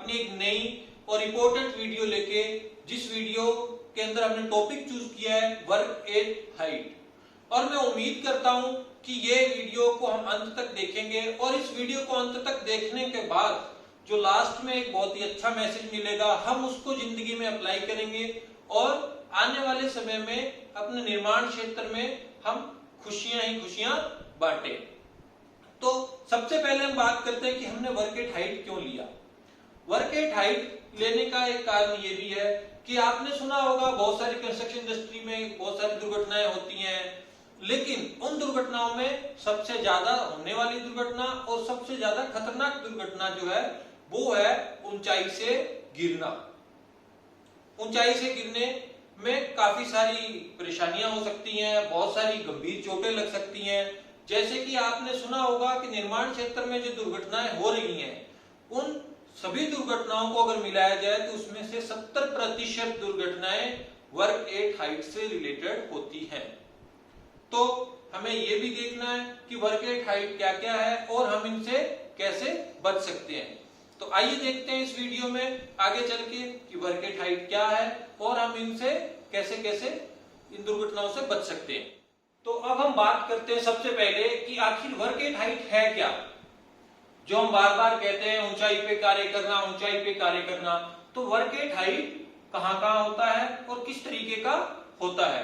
अपनी एक नई और इम्पोर्टेंट वीडियो लेके, जिस वीडियो के अंदर हमने टॉपिक चूज किया है वर्क एट हाइट। और मैं उम्मीद करता हूं कि ये वीडियो को हम अंत तक देखेंगे और इस वीडियो को अंत तक देखने के बाद जो लास्ट में एक बहुत ही अच्छा मैसेज मिलेगा, हम उसको जिंदगी में अप्लाई करेंगे और आने वाले समय में अपने निर्माण क्षेत्र में हम खुशियां ही खुशियां बांटे। तो सबसे पहले हम बात करते हैं कि हमने वर्क एट हाइट क्यों लिया। वर्क एट हाइट लेने का एक कारण ये भी है कि आपने सुना होगा बहुत सारी कंस्ट्रक्शन इंडस्ट्री में बहुत सारी दुर्घटनाएं होती हैं, लेकिन उन दुर्घटनाओं में सबसे ज्यादा होने वाली दुर्घटना और सबसे ज्यादा खतरनाक दुर्घटना जो है वो है ऊंचाई से गिरना। ऊंचाई से गिरने में काफी सारी परेशानियां हो सकती हैं, बहुत सारी गंभीर चोटें लग सकती हैं। जैसे कि आपने सुना होगा कि निर्माण क्षेत्र में जो दुर्घटनाएं हो रही हैं, उन सभी दुर्घटनाओं को अगर मिलाया जाए तो उसमें से 70% दुर्घटनाएं वर्क एट हाइट से रिलेटेड होती हैं। तो हमें यह भी देखना है कि वर्क एट हाइट क्या क्या है और हम इनसे कैसे बच सकते हैं। तो आइए देखते हैं इस वीडियो में आगे चल के कि वर्क एट हाइट क्या है और हम इनसे कैसे कैसे इन दुर्घटनाओं से बच सकते हैं। तो अब हम बात करते हैं सबसे पहले कि आखिर वर्क एट हाइट है क्या। जो हम बार बार कहते हैं ऊंचाई पे कार्य करना, ऊंचाई पे कार्य करना, तो वर्क एट हाइट कहां कहां होता है और किस तरीके का होता है।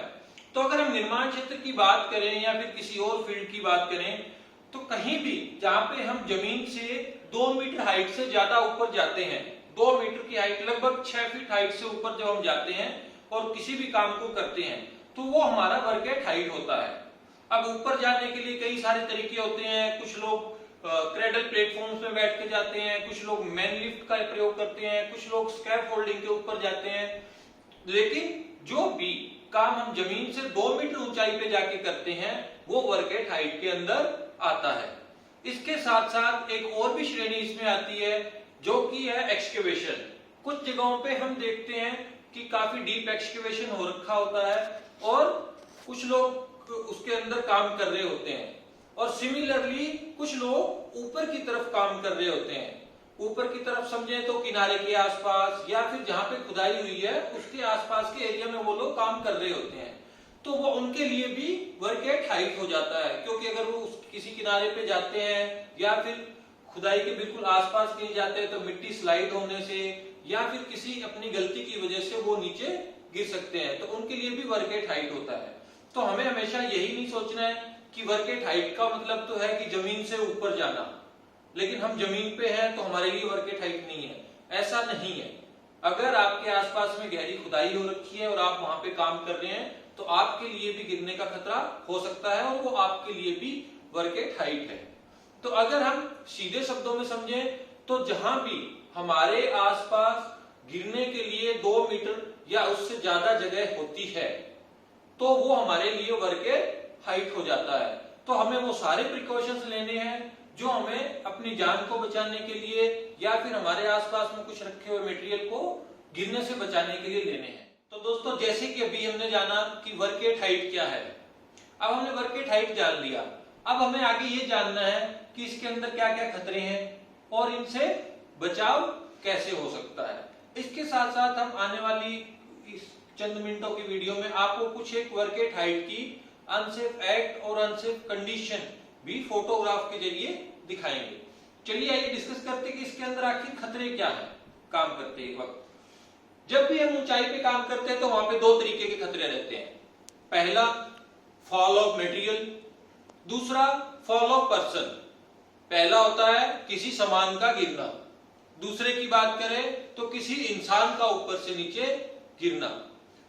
तो अगर हम निर्माण क्षेत्र की बात करें या फिर किसी और फील्ड की बात करें, तो कहीं भी जहां पे हम जमीन से 2 मीटर हाइट से ज्यादा ऊपर जाते हैं, 2 मीटर की हाइट लगभग 6 फीट हाइट से ऊपर जब हम जाते हैं और किसी भी काम को करते हैं, तो वो हमारा वर्क एट हाइट होता है। अब ऊपर जाने के लिए कई सारे तरीके होते हैं। कुछ लोग क्रेडल प्लेटफॉर्म्स में बैठ के जाते हैं, कुछ लोग मैन लिफ्ट का प्रयोग करते हैं, कुछ लोग स्कैफोल्डिंग के ऊपर जाते हैं। लेकिन जो भी काम हम जमीन से 2 मीटर ऊंचाई पे जाके करते हैं वो वर्क एट हाइट के अंदर आता है। इसके साथ साथ एक और भी श्रेणी इसमें आती है जो कि है एक्सकेवेशन। कुछ जगहों पे हम देखते हैं कि काफी डीप एक्सकेवेशन हो रखा होता है और कुछ लोग उसके अंदर काम कर रहे होते हैं, और सिमिलरली कुछ लोग ऊपर की तरफ काम कर रहे होते हैं। ऊपर की तरफ समझे तो किनारे के आसपास या फिर जहां पे खुदाई हुई है उसके आसपास के एरिया में वो लोग काम कर रहे होते हैं। तो वो उनके लिए भी वर्क एट हाइट हो जाता है, क्योंकि अगर वो किसी किनारे पे जाते हैं या फिर खुदाई के बिल्कुल आसपास कहीं जाते हैं तो मिट्टी स्लाइड होने से या फिर किसी अपनी गलती की वजह से वो नीचे गिर सकते हैं, तो उनके लिए भी वर्क एट हाइट होता है। तो हमें हमेशा यही नहीं सोचना है कि वर्क एट हाइट का मतलब तो है कि जमीन से ऊपर जाना, लेकिन हम जमीन पे हैं तो हमारे लिए वर्क एट हाइट नहीं है। ऐसा नहीं है। अगर आपके आसपास में गहरी खुदाई हो रखी है और आप वहां पे काम कर रहे हैं तो आपके लिए भी गिरने का खतरा हो सकता है और वो आपके लिए भी वर्क एट हाइट है। तो अगर हम सीधे शब्दों में समझें तो जहां भी हमारे आसपास गिरने के लिए 2 मीटर या उससे ज्यादा जगह होती है तो वो हमारे लिए वर्क एट हाइट हो जाता है। तो हमें वो सारे प्रिकॉशंस लेने हैं जो हमें अपनी जान को बचाने के लिए या फिर हमारे आसपास में कुछ रखे हुए मटेरियल को गिरने से बचाने के लिए लेने हैं। तो दोस्तों, जैसे कि अभी हमने जाना कि वर्क एट हाइट क्या है, अब हमने वर्क एट हाइट जान लिया। अब हमें आगे ये जानना है कि इसके अंदर क्या क्या खतरे हैं और इनसे बचाव कैसे हो सकता है। इसके साथ साथ हम आने वाली इस चंद मिनटों की वीडियो में आपको कुछ एक वर्क एट हाइट की अनसेफ एक्ट और अनसेफ कंडीशन भी फोटोग्राफ के जरिए दिखाएंगे। चलिए आइए डिस्कस करते हैं कि इसके अंदर आखिर खतरे क्या है काम करते वक्त। जब भी हम ऊंचाई पे काम करते हैं तो वहां पे 2 तरीके के खतरे रहते हैं। पहला फॉल ऑफ मटेरियल, दूसरा फॉल ऑफ पर्सन। पहला होता है किसी सामान का गिरना, दूसरे की बात करें तो किसी इंसान का ऊपर से नीचे गिरना।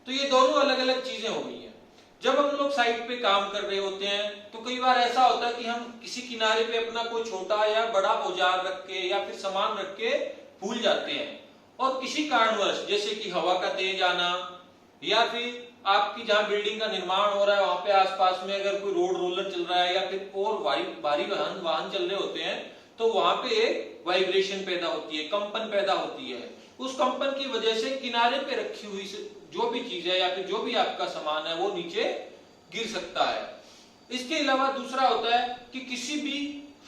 तो ये दोनों अलग अलग चीजें हो गई हैं। जब हम लोग साइट पे काम कर रहे होते हैं तो कई बार ऐसा होता है कि हम किसी किनारे पे अपना कोई छोटा या बड़ा औजार रख के या फिर सामान रख के भूल जाते हैं, और किसी कारणवश जैसे कि हवा का तेज आना या फिर आपकी जहां बिल्डिंग का निर्माण हो रहा है वहां पे आसपास में अगर कोई रोड रोलर चल रहा है या फिर और भारी वाहन चल रहे होते हैं तो वहां पे एक वाइब्रेशन पैदा होती है, कंपन पैदा होती है। उस कंपन की वजह से किनारे पे रखी हुई जो भी चीज है या फिर जो भी आपका सामान है वो नीचे गिर सकता है। इसके अलावा दूसरा होता है कि किसी भी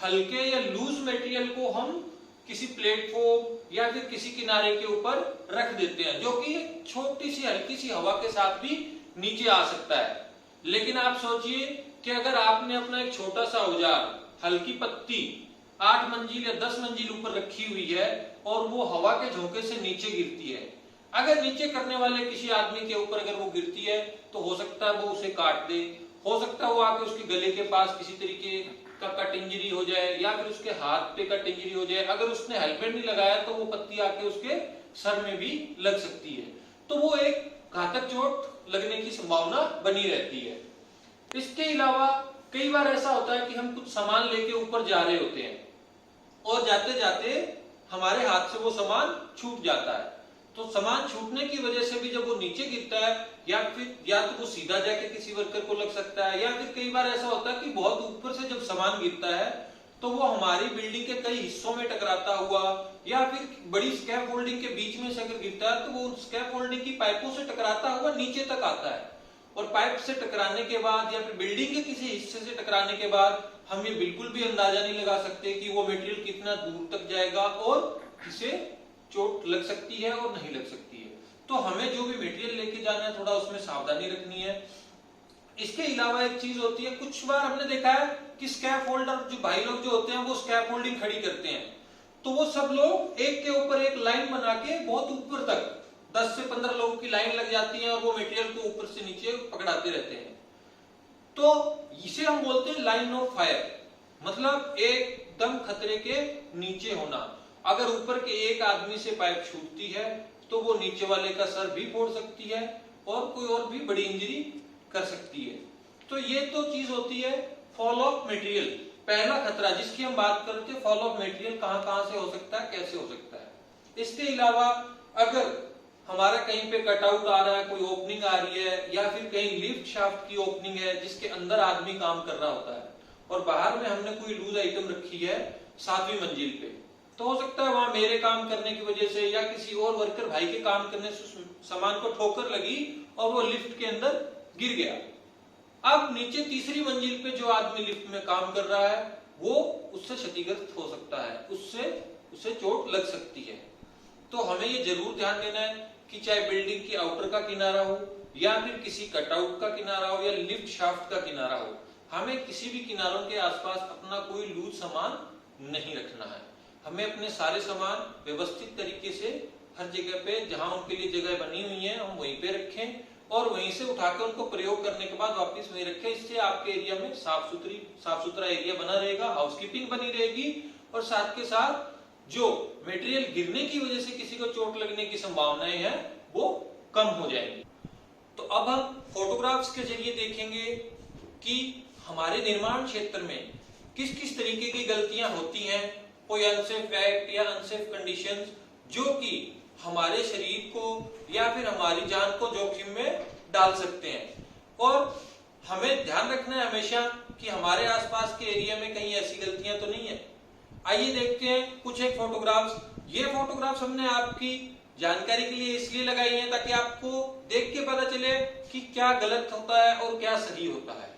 हल्के या लूज मटेरियल को हम किसी प्लेटफॉर्म या फिर किसी किनारे के ऊपर रख देते हैं, जो कि छोटी सी हल्की सी हवा के साथ भी नीचे आ सकता है। लेकिन आप सोचिए कि अगर आपने अपना एक छोटा सा औजार, हल्की पत्ती 8 मंजिल या 10 मंजिल ऊपर रखी हुई है और वो हवा के झोंके से नीचे गिरती है, अगर नीचे करने वाले किसी आदमी के ऊपर अगर वो गिरती है तो हो सकता है वो उसे काट दे, हो सकता है वो आके उसके गले के पास किसी तरीके का कट इंजरी हो जाए या फिर उसके हाथ पे कट इंजरी हो जाए। अगर उसने हेलमेट नहीं लगाया तो वो पत्ती आके उसके सर में भी लग सकती है, तो वो एक घातक चोट लगने की संभावना बनी रहती है। इसके अलावा कई बार ऐसा होता है कि हम कुछ सामान लेके ऊपर जा रहे होते हैं और जाते जाते हमारे हाथ से वो सामान छूट जाता है, तो सामान छूटने की वजह से भी जब वो नीचे गिरता है या तो वो सीधा जाके किसी वर्कर को लग सकता है, या फिर कई बार ऐसा होता है कि बहुत ऊपर से जब सामान गिरता है तो वो हमारी बिल्डिंग के कई हिस्सों में टकराता हुआ या फिर बड़ी स्कैफ फोल्डिंग के बीच में से अगर गिरता है तो वो स्कैफ फोल्डिंग की पाइपों से टकराता हुआ नीचे तक आता है, और पाइप से टकराने के बाद या फिर बिल्डिंग के किसी हिस्से से टकराने के बाद हम ये बिल्कुल भी अंदाजा नहीं लगा सकते कि वो मटेरियल कितना दूर तक जाएगा और इसे चोट लग सकती है और नहीं लग सकती है। तो हमें जो भी मटेरियल लेके जाना है थोड़ा उसमें सावधानी रखनी है। इसके अलावा एक चीज होती है, कुछ बार हमने देखा है कि स्कैफ होल्डर जो भाई लोग जो होते हैं वो स्कैफ होल्डिंग खड़ी करते हैं, तो वो सब लोग एक के ऊपर एक लाइन बना के बहुत ऊपर तक 10 से 15 लोगों की लाइन लग जाती है और वो मटेरियल को ऊपर से नीचे पकड़ाते रहते हैं। तो इसे हम बोलते हैं लाइन ऑफ फायर, मतलब एकदम खतरे के नीचे होना। अगर ऊपर के एक आदमी से पाइप छूटती है तो वो नीचे वाले का सर भी फोड़ सकती है और कोई और भी बड़ी इंजरी कर सकती है। तो ये तो चीज होती है फॉल ऑफ मटेरियल, पहला खतरा जिसकी हम बात करते हैं। फॉल ऑफ मटेरियल कहां कहां से हो सकता है, कैसे हो सकता है। इसके अलावा अगर हमारा कहीं पे कटआउट आ रहा है, कोई ओपनिंग आ रही है या फिर कहीं लिफ्ट शाफ्ट की ओपनिंग है जिसके अंदर आदमी काम कर रहा होता है और बाहर में हमने कोई लूज आइटम रखी है 7वीं मंजिल पे, तो हो सकता है वहां मेरे काम करने की वजह से या किसी और वर्कर भाई के काम करने से सामान को ठोकर लगी और वो लिफ्ट के अंदर गिर गया। अब नीचे 3री मंजिल पे जो आदमी लिफ्ट में काम कर रहा है वो उससे क्षतिग्रस्त हो सकता है, उससे चोट लग सकती है। तो हमें ये जरूर ध्यान देना है कि चाहे बिल्डिंग की आउटर का किनारा हो या फिर किसी कटआउट का किनारा हो या लिफ्ट शाफ्ट का किनारा हो, हमें किसी भी किनारों के आसपास अपना कोई लूज सामान नहीं रखना है। हमें अपने सारे सामान व्यवस्थित तरीके से हर जगह पे जहां उनके लिए जगह बनी हुई है हम वहीं पे रखें और वहीं से उठाकर उनको प्रयोग करने के बाद वापस वहीं रखें। इससे आपके एरिया में साफ सुथरा एरिया बना रहेगा, हाउसकीपिंग बनी रहेगी और साथ के साथ जो मटेरियल गिरने की वजह से किसी को चोट लगने की संभावनाएं हैं वो कम हो जाएंगी। तो अब हम फोटोग्राफ्स के जरिए देखेंगे कि हमारे निर्माण क्षेत्र में किस किस तरीके की गलतियां होती हैं, कोई अनसेफ एक्ट या अनसेफ कंडीशंस जो कि हमारे शरीर को या फिर हमारी जान को जोखिम में डाल सकते हैं। और हमें ध्यान रखना है हमेशा कि हमारे आसपास के एरिया में कहीं ऐसी गलतियां तो नहीं है। आइए देखते हैं कुछ एक फोटोग्राफ्स। ये फोटोग्राफ्स हमने आपकी जानकारी के लिए इसलिए लगाई हैं ताकि आपको देख के पता चले कि क्या गलत होता है और क्या सही होता है।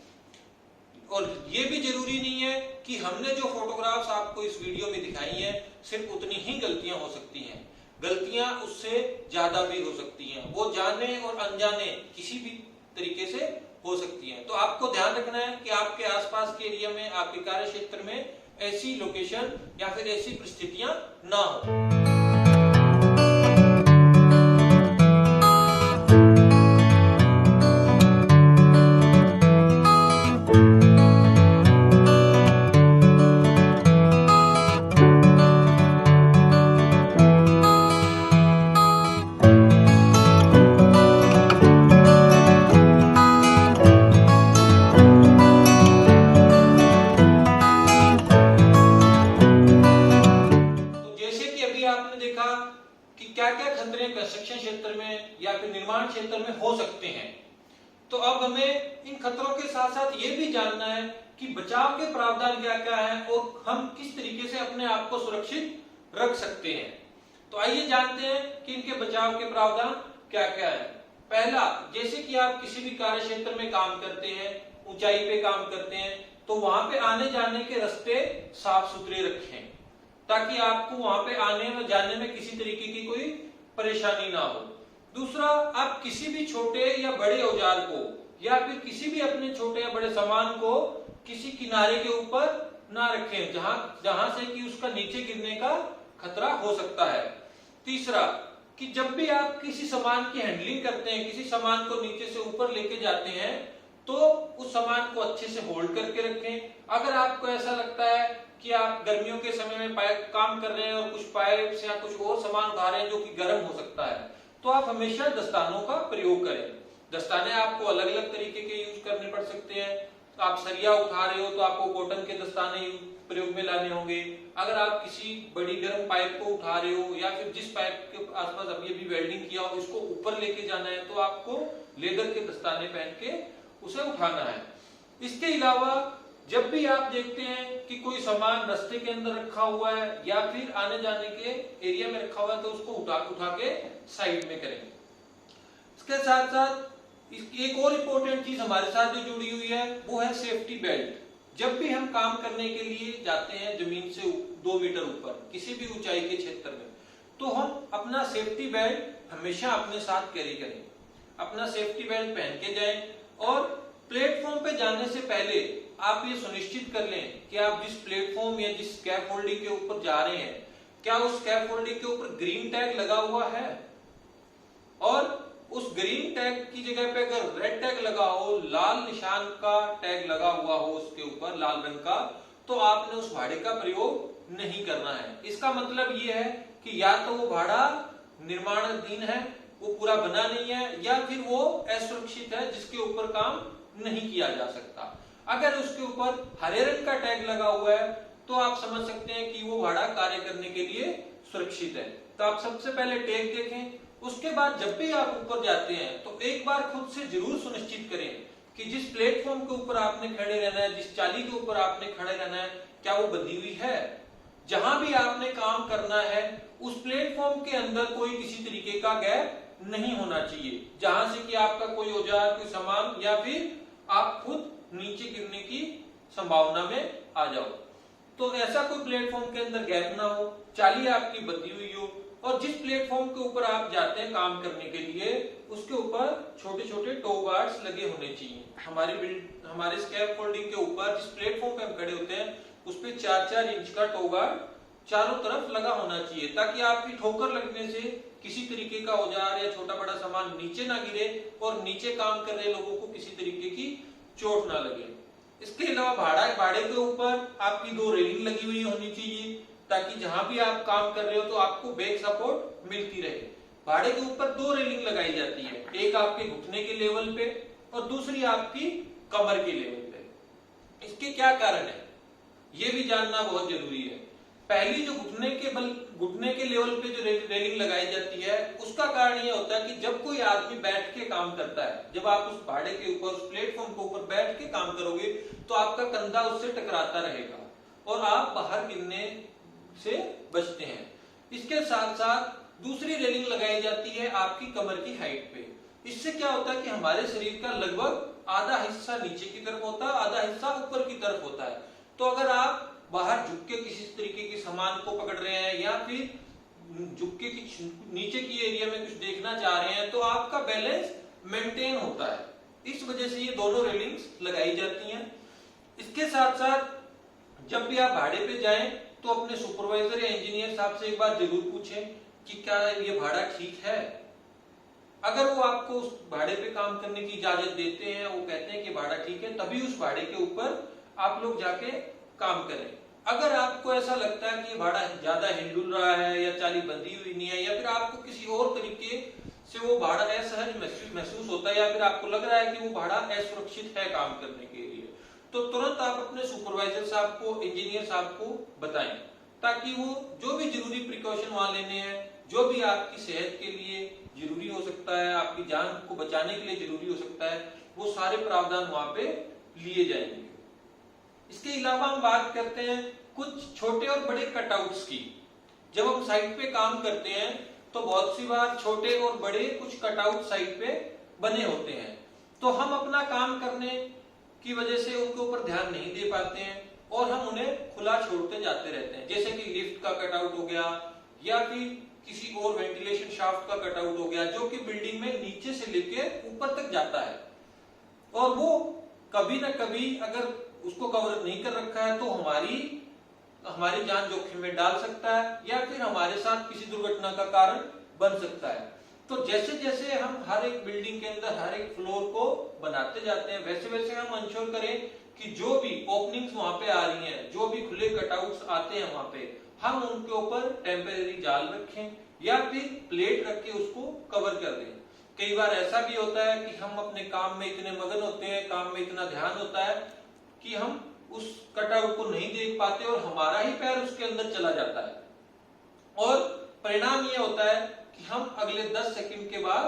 और ये भी जरूरी नहीं है कि हमने जो फोटोग्राफ्स आपको इस वीडियो में दिखाई हैं सिर्फ उतनी ही गलतियां हो सकती हैं, गलतियां उससे ज्यादा भी हो सकती हैं, वो जाने और अनजाने किसी भी तरीके से हो सकती हैं। तो आपको ध्यान रखना है कि आपके आसपास के एरिया में, आपके कार्य क्षेत्र में ऐसी लोकेशन या फिर ऐसी परिस्थितियां ना हो। कंस्ट्रक्शन क्षेत्र में या फिर निर्माण क्षेत्र में हो सकते हैं। तो अब हमें इन खतरों के साथ साथ ये भी जानना है कि बचाव के प्रावधान क्या क्या है और हम किस तरीके से अपने आप को सुरक्षित रख सकते हैं। तो आइए जानते हैं कि इनके बचाव के प्रावधान क्या क्या है। पहला, जैसे कि आप किसी भी कार्य क्षेत्र में काम करते हैं, ऊंचाई पे काम करते हैं, तो वहां पे आने जाने के रास्ते साफ सुथरे रखें ताकि आपको वहां पे आने में जाने में किसी तरीके की कोई परेशानी ना हो। दूसरा, आप किसी भी छोटे या बड़े औजार को या फिर किसी भी अपने छोटे या बड़े सामान को किसी किनारे के ऊपर ना रखें जहां से कि उसका नीचे गिरने का खतरा हो सकता है। तीसरा, कि जब भी आप किसी सामान की हैंडलिंग करते हैं, किसी सामान को नीचे से ऊपर लेके जाते हैं, तो उस सामान को अच्छे से होल्ड करके रखें। अगर आपको ऐसा लगता है कि आप गर्मियों के समय में काम कर रहे हैं और कुछ पाइप्स या कुछ और सामान उठा रहे हैं जो कि गर्म हो सकता है, तो आप हमेशा दस्तानों का प्रयोग करें। दस्ताने आपको अलग अलग तरीके के यूज करने पड़ सकते हैं। तो आप सरिया उठा रहे हो तो आपको कॉटन के दस्ताने प्रयोग में लाने होंगे। अगर आप किसी बड़ी गर्म पाइप को उठा रहे हो या फिर जिस पाइप के आसपास अभी अभी वेल्डिंग किया हो इसको ऊपर लेके जाना है, तो आपको लेदर के दस्ताने पहन के उसे उठाना है। इसके अलावा जब भी आप देखते हैं कि कोई सामान रास्ते के अंदर रखा हुआ है या फिर आने जाने के एरिया में रखा हुआ है, तो उसको उठा के साइड में करें। इसके साथ साथ एक और इम्पोर्टेंट चीज हमारे साथ जो जुड़ी हुई है वो है सेफ्टी बेल्ट। जब भी हम काम करने के लिए जाते हैं जमीन से 2 मीटर ऊपर किसी भी ऊंचाई के क्षेत्र में, तो हम अपना सेफ्टी बेल्ट हमेशा अपने साथ कैरी करें। अपना सेफ्टी बेल्ट पहन के जाएं और प्लेटफॉर्म पे जाने से पहले आप ये सुनिश्चित कर लें कि आप जिस प्लेटफॉर्म या जिस स्कैफोल्डिंग के ऊपर जा रहे हैं, क्या उस स्कैफोल्डिंग के ऊपर ग्रीन टैग लगा हुआ है, और उस ग्रीन टैग की जगह पे अगर रेड टैग लगा हो, लाल निशान का टैग लगा हुआ हो उसके ऊपर लाल रंग का, तो आपने उस भाड़े का प्रयोग नहीं करना है। इसका मतलब ये है कि या तो वो भाड़ा निर्माणाधीन है, वो पूरा बना नहीं है, या फिर वो असुरक्षित है जिसके ऊपर काम नहीं किया जा सकता। अगर उसके ऊपर हरे रंग का टैग लगा हुआ है तो आप समझ सकते हैं कि वो भाड़ा कार्य करने के लिए सुरक्षित है। तो आप सबसे पहले टैग देखें। उसके बाद जब भी आप ऊपर जाते हैं तो एक बार खुद से जरूर सुनिश्चित करें कि जिस प्लेटफॉर्म के ऊपर आपने खड़े रहना है, जिस चाली के ऊपर आपने खड़े रहना है, क्या वो बंधी हुई है। जहां भी आपने काम करना है उस प्लेटफॉर्म के अंदर कोई किसी तरीके का गैप नहीं होना चाहिए, जहां से कि आपका कोई औजार, कोई सामान या फिर आप खुद नीचे गिरने की संभावना में आ जाओ। तो ऐसा कोई प्लेटफॉर्म के अंदर गैप ना हो, चाली आपकी बंधी हुई हो, और जिस प्लेटफॉर्म के ऊपर आप जाते हैं काम करने के लिए उसके ऊपर छोटे छोटे टो गार्ड्स लगे होने चाहिए। हमारे स्कैफोल्डिंग के ऊपर जिस प्लेटफॉर्म पे हम खड़े होते हैं उस पे 4-4 इंच का टो गार्ड चारों तरफ लगा होना चाहिए, ताकि आपकी ठोकर लगने से किसी तरीके का औजार या छोटा बड़ा सामान नीचे ना गिरे और नीचे काम कर रहे लोगों को किसी तरीके की चोट ना लगे। इसके अलावा भाड़े के ऊपर आपकी 2 रेलिंग लगी हुई होनी चाहिए, ताकि जहां भी आप काम कर रहे हो तो आपको बैक सपोर्ट मिलती रहे। भाड़े के ऊपर 2 रेलिंग लगाई जाती है, एक आपके घुटने के लेवल पे और दूसरी आपकी कमर के लेवल पे। इसके क्या कारण है ये भी जानना बहुत जरूरी है। पहली जो घुटने के लेवल पे जो रेलिंग लगाई जाती है उसका कारण ये होता है कि जब कोई आदमी बैठ के काम करता है, जब आप उस भाड़े के ऊपर उस प्लेटफॉर्म के ऊपर बैठ के काम करोगे तो आपका कंधा उससे टकराता रहेगा और आप बाहर गिरने से बचते हैं। इसके साथ साथ दूसरी रेलिंग लगाई जाती है आपकी कमर की हाइट पे। इससे क्या होता है कि हमारे शरीर का लगभग आधा हिस्सा नीचे की तरफ होता है, आधा हिस्सा ऊपर की तरफ होता है। तो अगर आप बाहर झुक के किसी तरीके के सामान को पकड़ रहे हैं या फिर झुक के नीचे की एरिया में कुछ देखना चाह रहे हैं तो आपका बैलेंस मेंटेन होता है। इस वजह से ये दोनों रेलिंग्स लगाई जाती हैं। इसके साथ साथ जब भी आप भाड़े पे जाएं तो अपने सुपरवाइजर या इंजीनियर साहब से एक बार जरूर पूछें कि क्या ये भाड़ा ठीक है। अगर वो आपको उस भाड़े पे काम करने की इजाजत देते हैं, वो कहते हैं कि भाड़ा ठीक है, तभी उस भाड़े के ऊपर आप लोग जाके काम करें। अगर आपको ऐसा लगता है कि ये भाड़ा ज्यादा हिलडुल रहा है या चाली बंधी हुई नहीं है या फिर आपको किसी और तरीके से वो भाड़ा असहज महसूस होता है या फिर आपको लग रहा है कि वो भाड़ा असुरक्षित है काम करने के लिए, तो तुरंत आप अपने सुपरवाइजर साहब को, इंजीनियर साहब को बताएं, ताकि वो जो भी जरूरी प्रिकॉशन वहां लेने हैं, जो भी आपकी सेहत के लिए जरूरी हो सकता है, आपकी जान को बचाने के लिए जरूरी हो सकता है, वो सारे प्रावधान वहां पे लिए जाएंगे। इसके अलावा हम बात करते हैं कुछ छोटे और बड़े कटआउट्स की। जब हम साइट पे काम करते हैं तो बहुत सी बार छोटे और बड़े कुछ कटआउट साइट पे बने होते हैं, तो हम अपना काम करने की वजह से उनके ऊपर ध्यान नहीं दे पाते हैं और हम उन्हें खुला छोड़ते जाते रहते हैं, जैसे कि लिफ्ट का कटआउट हो गया या फिर किसी और वेंटिलेशन शाफ्ट का कटआउट हो गया, जो कि बिल्डिंग में नीचे से लेके ऊपर तक जाता है और वो कभी ना कभी अगर उसको कवर नहीं कर रखा है तो हमारी जान जोखिम में डाल सकता है या फिर हमारे साथ किसी दुर्घटना का कारण बन सकता है। तो जैसे जैसे हम हर एक बिल्डिंग के अंदर हर एक फ्लोर को बनाते जाते हैं, वैसे वैसे हम इंश्योर करें कि जो भी ओपनिंग्स वहां पे आ रही हैं, जो भी खुले कटआउट्स आते हैं वहां पे, हम उनके ऊपर टेम्परेरी जाल रखें या फिर प्लेट रख के उसको कवर कर दें। कई बार ऐसा भी होता है कि हम अपने काम में इतने मगन होते हैं, काम में इतना ध्यान होता है कि हम उस कटआउट को नहीं देख पाते और हमारा ही पैर उसके अंदर चला जाता है और परिणाम यह होता है कि हम अगले 10 सेकंड के बाद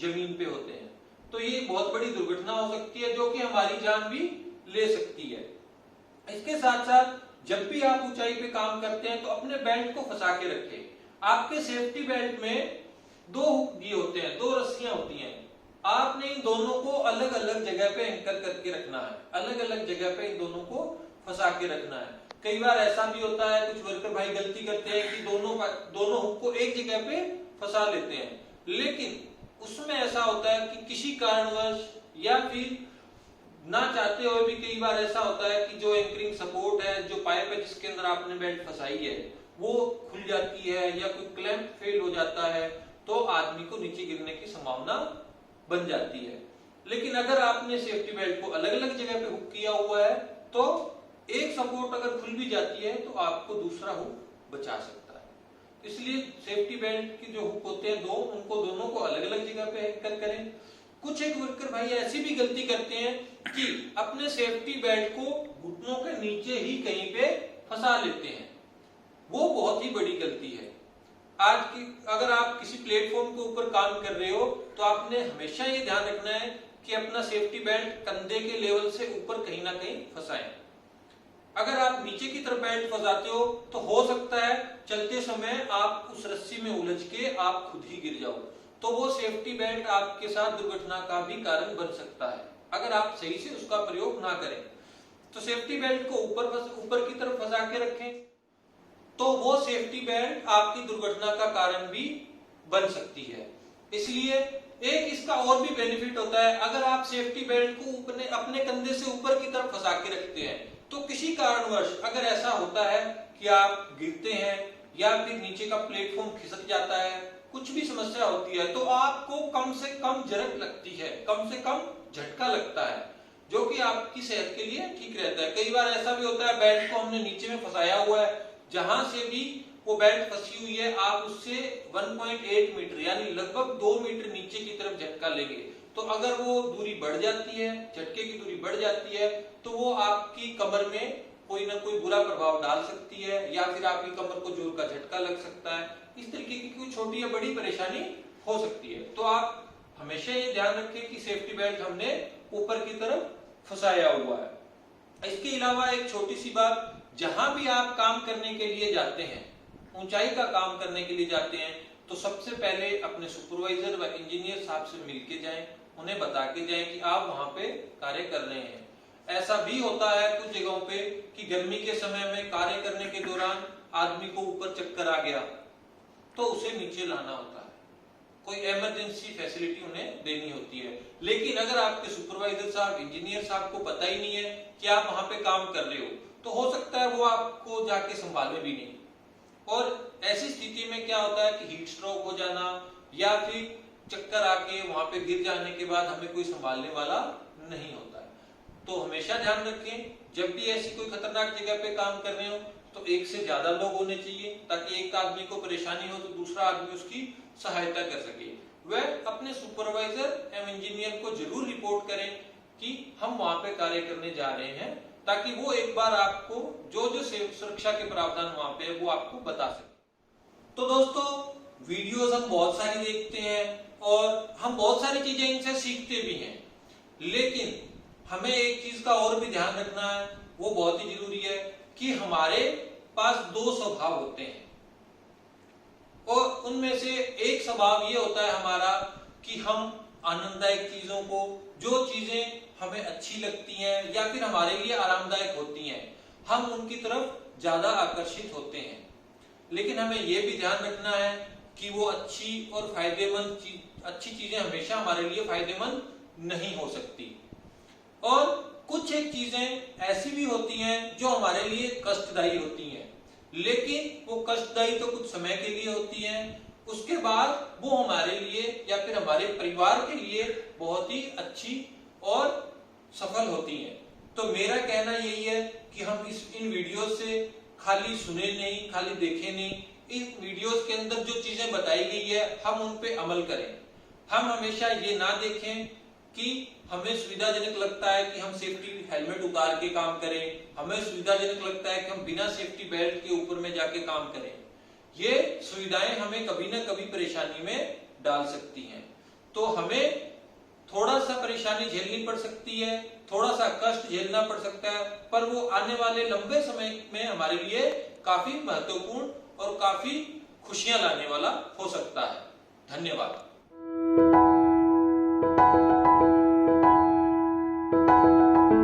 जमीन पे होते हैं। तो ये बहुत बड़ी दुर्घटना हो सकती है जो कि हमारी जान भी ले सकती है। इसके साथ साथ जब भी आप ऊंचाई पे काम करते हैं तो अपने बेल्ट को फंसा के रखें। आपके सेफ्टी बेल्ट में 2 हुक दिए होते हैं, 2 रस्सियां होती हैं। आपने इन दोनों को अलग अलग जगह पे एंकर करके रखना है, अलग अलग जगह पे इन दोनों को फंसा के रखना है। कई बार ऐसा भी होता है, कुछ वर्कर भाई गलती करते हैं कि दोनों हुक को एक जगह पे फंसा लेते हैं, लेकिन उसमें ऐसा होता है कि किसी कारणवश या फिर ना चाहते हुए भी कई बार ऐसा होता है कि जो एंकरिंग सपोर्ट है, जो पाइप है जिसके अंदर आपने बेल्ट फंसाई है, वो खुल जाती है या कोई क्लैंप फेल हो जाता है तो आदमी को नीचे गिरने की संभावना बन जाती है। लेकिन अगर आपने सेफ्टी बेल्ट को अलग अलग जगह पे हुक किया हुआ है तो एक सपोर्ट अगर खुल भी जाती है तो आपको दूसरा हुक बचा सकता है। इसलिए सेफ्टी बेल्ट की जो हुक होते हैं उनको दोनों को अलग अलग जगह पे एंकर करें। कुछ एक वर्कर भाई ऐसी भी गलती करते हैं कि अपने सेफ्टी बेल्ट को घुटनों के नीचे ही कहीं पे फंसा लेते हैं, वो बहुत ही बड़ी गलती है। आज की अगर आप किसी प्लेटफॉर्म के ऊपर काम कर रहे हो तो आपने हमेशा ये ध्यान रखना है कि अपना सेफ्टी बेल्ट कंधे के लेवल से ऊपर कहीं ना कहीं फंसाएं। अगर आप नीचे की तरफ बेल्ट फंसाते हो तो हो सकता है चलते समय आप उस रस्सी में उलझ के आप खुद ही गिर जाओ, तो वो सेफ्टी बेल्ट आपके साथ दुर्घटना का भी कारण बन सकता है अगर आप सही से उसका प्रयोग ना करें। तो सेफ्टी बेल्ट को ऊपर की तरफ फंसा के रखें, तो वो सेफ्टी बेल्ट आपकी दुर्घटना का कारण भी बन सकती है। इसलिए एक इसका और भी बेनिफिट होता है, अगर आप सेफ्टी बेल्ट को अपने कंधे से ऊपर की तरफ फंसा के रखते हैं तो किसी कारणवश अगर ऐसा होता है कि आप गिरते हैं या फिर नीचे का प्लेटफॉर्म खिसक जाता है, कुछ भी समस्या होती है, तो आपको कम से कम जरक लगती है, कम से कम झटका लगता है, जो कि आपकी सेहत के लिए ठीक रहता है। कई बार ऐसा भी होता है बेल्ट को हमने नीचे में फंसाया हुआ है, जहां से भी वो बेल्ट फंसी हुई है आप उससे 1.8 मीटर यानी लगभग 2 मीटर नीचे की तरफ झटका लेंगे, तो अगर वो दूरी बढ़ जाती है, झटके की दूरी बढ़ जाती है, तो वो आपकी कमर में कोई ना कोई बुरा प्रभाव डाल सकती है या फिर आपकी कमर को जोर का झटका लग सकता है। इस तरीके की कोई छोटी या बड़ी परेशानी हो सकती है। तो आप हमेशा ये ध्यान रखें कि सेफ्टी बेल्ट हमने ऊपर की तरफ फंसाया हुआ है। इसके अलावा एक छोटी सी बात, जहां भी आप काम करने के लिए जाते हैं, ऊंचाई का काम करने के लिए जाते हैं, तो सबसे पहले अपने सुपरवाइजर व इंजीनियर साहब से मिलके जाएं, उन्हें बता के जाएं कि आप वहां पे कार्य कर रहे हैं। ऐसा भी होता है कुछ जगहों पे कि गर्मी के समय में कार्य करने के दौरान आदमी को ऊपर चक्कर आ गया तो उसे नीचे लाना होता है, कोई इमरजेंसी फैसिलिटी उन्हें देनी होती है। लेकिन अगर आपके सुपरवाइजर साहब, इंजीनियर साहब को पता ही नहीं है कि आप वहां पे काम कर रहे हो, तो हो सकता है वो आपको जाके संभाले भी नहीं, और ऐसी स्थिति में क्या होता है कि हीट स्ट्रोक हो जाना या फिर चक्कर आके वहां पे गिर जाने के बाद हमें कोई संभालने वाला नहीं होता है। तो हमेशा ध्यान रखें, जब भी ऐसी कोई खतरनाक जगह पे काम कर रहे हो तो एक से ज्यादा लोग होने चाहिए, ताकि एक आदमी को परेशानी हो तो दूसरा आदमी उसकी सहायता कर सके। वह अपने सुपरवाइजर एवं इंजीनियर को जरूर रिपोर्ट करें कि हम वहां पे कार्य करने जा रहे हैं, ताकि वो एक बार आपको जो जो सुरक्षा के प्रावधान वहां पे है वो आपको बता सके। तो दोस्तों, वीडियोस हम बहुत सारी देखते हैं और हम बहुत सारी चीजें इनसे सीखते भी हैं, लेकिन हमें एक चीज का और भी ध्यान रखना है, वो बहुत ही जरूरी है कि हमारे पास 2 स्वभाव होते हैं, और उनमें से एक स्वभाव ये होता है हमारा कि हम आनंददायक चीजों को, जो चीजें हमें अच्छी लगती हैं या फिर हमारे लिए आरामदायक होती हैं, हम उनकी तरफ ज्यादा आकर्षित होते हैं। लेकिन हमें यह भी ध्यान रखना है कि वो अच्छी और फायदेमंद अच्छी चीजें हमेशा हमारे लिए फायदेमंद नहीं हो सकती। और कुछ एक चीजें ऐसी भी होती हैं जो हमारे लिए कष्टदायी होती हैं, लेकिन वो कष्टदायी तो कुछ समय के लिए होती हैं, उसके बाद वो हमारे लिए या फिर हमारे परिवार के लिए बहुत ही अच्छी और सफल होती हैं। तो मेरा कहना यही है कि हम इन वीडियो से खाली सुने नहीं, खाली देखे नहीं, इन वीडियोस के अंदर जो चीजें बताई गई है हम उन पे अमल करें। हम हमेशा ये ना देखें कि हमें सुविधाजनक लगता है कि हम सेफ्टी हेलमेट उतार के काम करें, हमें सुविधाजनक लगता है कि हम बिना सेफ्टी बेल्ट के ऊपर में जाके काम करें। ये सुविधाएं हमें कभी ना कभी परेशानी में डाल सकती हैं। तो हमें थोड़ा सा परेशानी झेलनी पड़ सकती है, थोड़ा सा कष्ट झेलना पड़ सकता है, पर वो आने वाले लंबे समय में हमारे लिए काफी महत्वपूर्ण और काफी खुशियां लाने वाला हो सकता है। धन्यवाद।